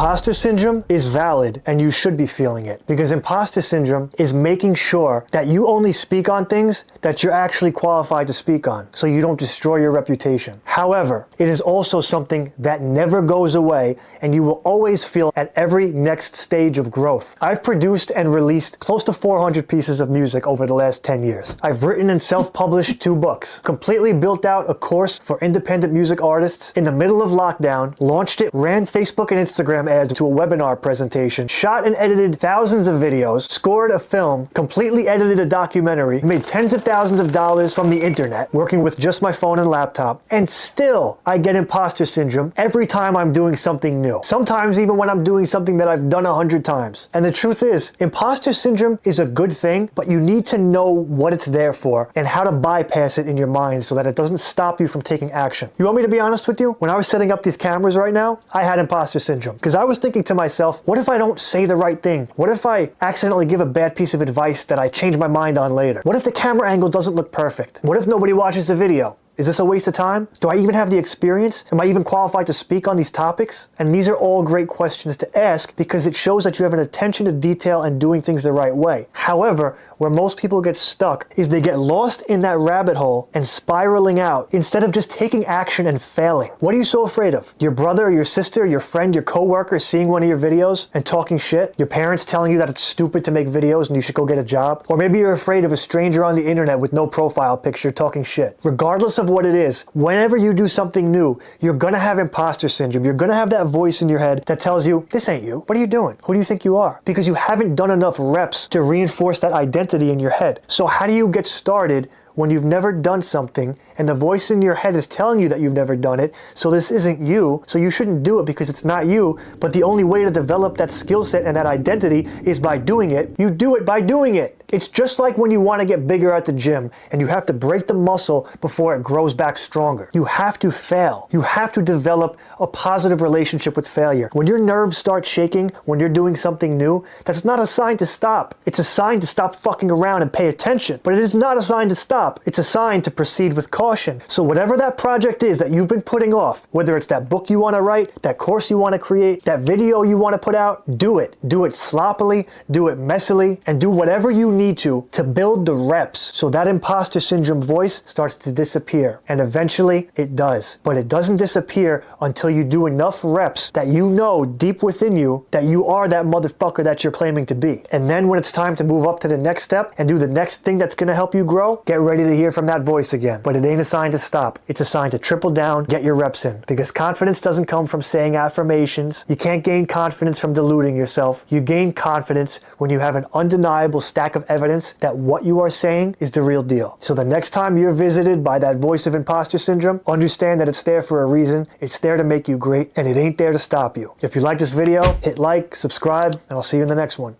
Imposter syndrome is valid and you should be feeling it, because imposter syndrome is making sure that you only speak on things that you're actually qualified to speak on, so you don't destroy your reputation. However, it is also something that never goes away and you will always feel at every next stage of growth. I've produced and released close to 400 pieces of music over the last 10 years. I've written and self-published 2 books, completely built out a course for independent music artists in the middle of lockdown, launched it, ran Facebook and Instagram ads to a webinar presentation, shot and edited thousands of videos, scored a film, completely edited a documentary, made tens of thousands of dollars from the internet, working with just my phone and laptop, and still I get imposter syndrome every time I'm doing something new. Sometimes even when I'm doing something that I've done 100 times. And the truth is, imposter syndrome is a good thing, but you need to know what it's there for and how to bypass it in your mind so that it doesn't stop you from taking action. You want me to be honest with you? When I was setting up these cameras right now, I had imposter syndrome because I was thinking to myself, what if I don't say the right thing? What if I accidentally give a bad piece of advice that I change my mind on later? What if the camera angle doesn't look perfect? What if nobody watches the video? Is this a waste of time? Do I even have the experience? Am I even qualified to speak on these topics? And these are all great questions to ask because it shows that you have an attention to detail and doing things the right way. However, where most people get stuck is they get lost in that rabbit hole and spiraling out instead of just taking action and failing. What are you so afraid of? Your brother or your sister, your friend, your coworker seeing one of your videos and talking shit? Your parents telling you that it's stupid to make videos and you should go get a job? Or maybe you're afraid of a stranger on the internet with no profile picture talking shit. Regardless of what it is, whenever you do something new, you're gonna have imposter syndrome. You're gonna have that voice in your head that tells you, this ain't you. What are you doing? Who do you think you are? Because you haven't done enough reps to reinforce that identity in your head. So how do you get started when you've never done something and the voice in your head is telling you that you've never done it, so this isn't you, so you shouldn't do it because it's not you, but the only way to develop that skill set and that identity is by doing it. You do it by doing it. It's just like when you want to get bigger at the gym and you have to break the muscle before it grows back stronger. You have to fail. You have to develop a positive relationship with failure. When your nerves start shaking, when you're doing something new, that's not a sign to stop. It's a sign to stop fucking around and pay attention. But it is not a sign to stop. It's a sign to proceed with caution. So whatever that project is that you've been putting off, whether it's that book you want to write, that course you want to create, that video you want to put out, do it. Do it sloppily, do it messily, and do whatever you need to build the reps so that imposter syndrome voice starts to disappear. And eventually it does. But it doesn't disappear until you do enough reps that you know deep within you that you are that motherfucker that you're claiming to be. And then when it's time to move up to the next step and do the next thing that's going to help you grow, get ready to hear from that voice again. But it ain't a sign to stop. It's a sign to triple down, get your reps in. Because confidence doesn't come from saying affirmations. You can't gain confidence from deluding yourself. You gain confidence when you have an undeniable stack of evidence that what you are saying is the real deal. So the next time you're visited by that voice of imposter syndrome, understand that it's there for a reason. It's there to make you great, and it ain't there to stop you. If you like this video, hit like, subscribe, and I'll see you in the next one.